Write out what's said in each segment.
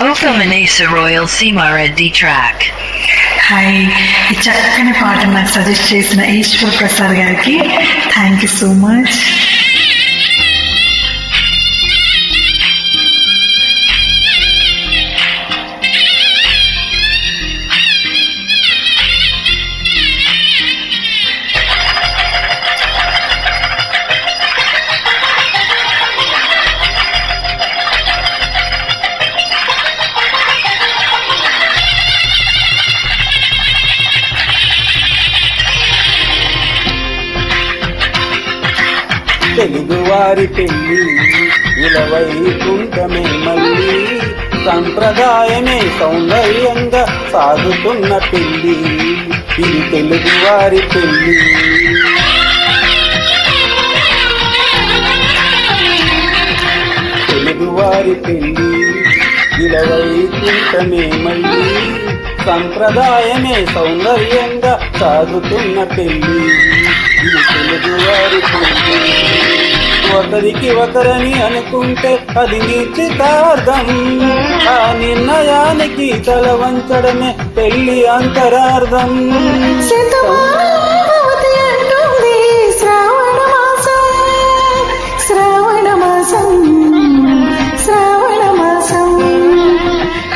Oka Manesa Royal Seemareddy track. Hi, ఈ చక్కని పాట నాకు సజెస్ట్ చేసిన ఈశ్వర్ ప్రసాద్ గారికి థ్యాంక్ యూ సో మచ్. తెలుగువారి పెళ్ళి ఇలవైకుంఠమే మళ్ళీ సంప్రదాయమే సౌందర్యంగా సాగుతున్న పెళ్ళి, ఇది తెలుగువారి పెళ్ళి. తెలుగువారి పెళ్ళి ఇలవైకుంఠమే మళ్ళీ సంప్రదాయమే సౌందర్యంగా సాగుతున్న పెళ్ళి, ఇది తెలుగువారి పెళ్ళి. ఒకరికి ఒకరని అనుకుంటే అది నిశ్చితార్థం, ఆ నిర్ణయానికి తల వంచడమే పెళ్లి అంతరార్థం.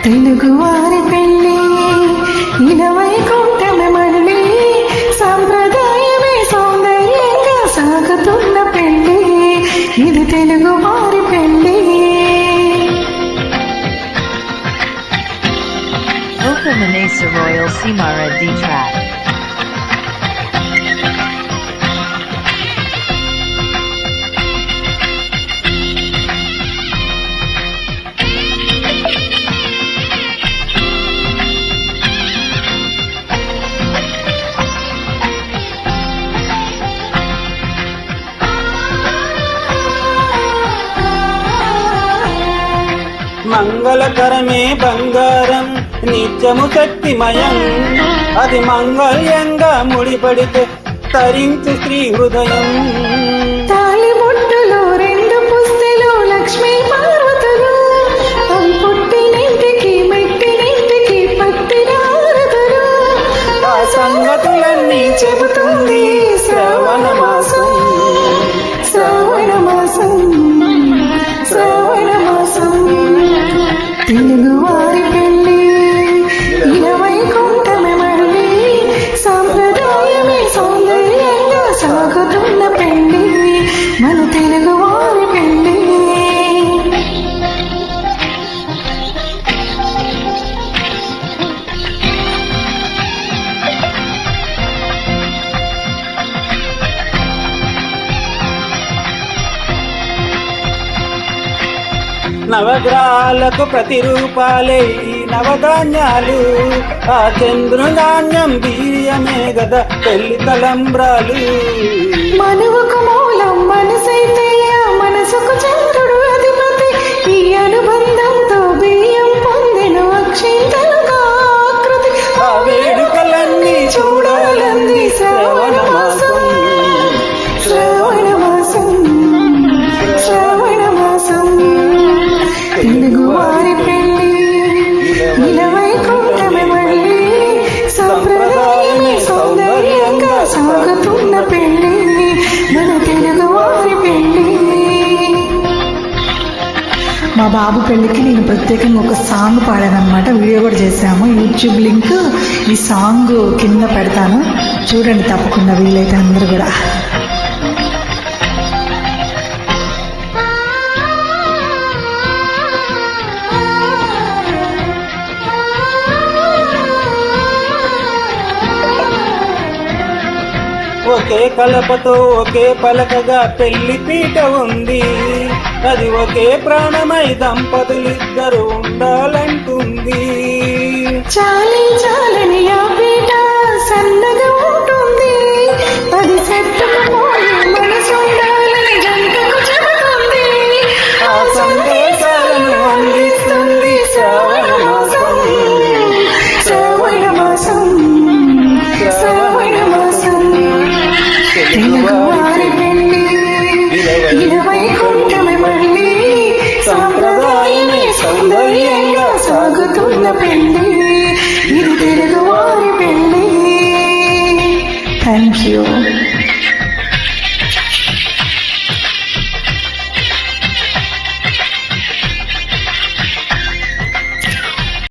తెలుగువారి పెళ్ళి ఇలవైకుంఠమే మళ్ళీ సంప్రదాయమే సౌందర్యంగా సాగుతున్న పెళ్ళి, ఇది తెలుగువారి పెళ్ళి. Oka Manesa Royal Seemareddy track. మంగళకరమే బంగారం నిత్యము శక్తిమయం, అది మంగళ్యంగా ముడిపడితే తరించు స్త్రీ హృదయం. తాళిబొట్టులో రెండు పుస్తెలు లక్ష్మీ పార్వతులు, పుట్టినింటికి మెట్టినింటికి పట్టినారదులు, ఆ సంగతులన్నీ చెబుతుంది శ్రావణ మాసం. శ్రావణ మాసం, శ్రావణ మాసం. తెలుగువారి పెళ్ళి ఇలవైకుంఠమే మళ్ళీ సాంప్రదాయమే సౌందర్యంగా సాగుతున్న పెళ్ళి, మన తెలుగువారి పెళ్ళి. నవగ్రహాలకు ప్రతిరూపాలే ఈ నవధాన్యాలు, ఆ చంద్రుధాన్యం వీర్యమే గదా పెళ్లి తలంబ్రాలు. మనువుకు మూలం మనసైతే ఆ మనసుకు చంద్రుడు అధిపతి, ఈ అనుబంధంతో బియ్యం పొందెను అక్షింతలుగా ఆకృతి. ఆ వేడుకలన్నీ చూడాలంది శ్రావణ మాసం. శ్రావణ మాసం, శ్రావణ మాసం. తెలుగువారి పెళ్ళి ఇలవైకుంఠమే మళ్ళీ సంప్రదాయమే సౌందర్యంగా సాగుతున్న పెళ్ళి, మన తెలుగువారి పెళ్ళి. మా బాబు పెళ్ళికి నేను ప్రత్యేకంగా ఒక సాంగ్ పాడానమాట, వీడియో కూడా చేశాము. యూట్యూబ్ లింక్ ఈ సాంగ్ కింద పెడతాను, చూడండి తప్పకుండా వీలైతే అందరూ కూడా. ఒకే కలపతో ఒకే పలకగా పెళ్లి పీట ఉంది, అది ఒకే ప్రాణమై దంపతులిద్దరు ఉండాలంటుంది. చాలి చాలని ఆ పీట సన్నగా ఉంటుంది, అది సత్తుకుపోయి మనసు ఉండాలని జంటకు చెబుతుంది. ఆ సందేశాలను అందిస్తుంది శ్రావణ మాసం. శ్రావణ మాసం, శ్రావణ మాసం. తెలుగువారి పెళ్ళి ఇలవైకుంఠమే మళ్ళీ సంప్రదాయమే సౌందర్యంగా సాగుతున్న పెళ్లి, ఇది తెలుగు వారి పెళ్లి. Thank you.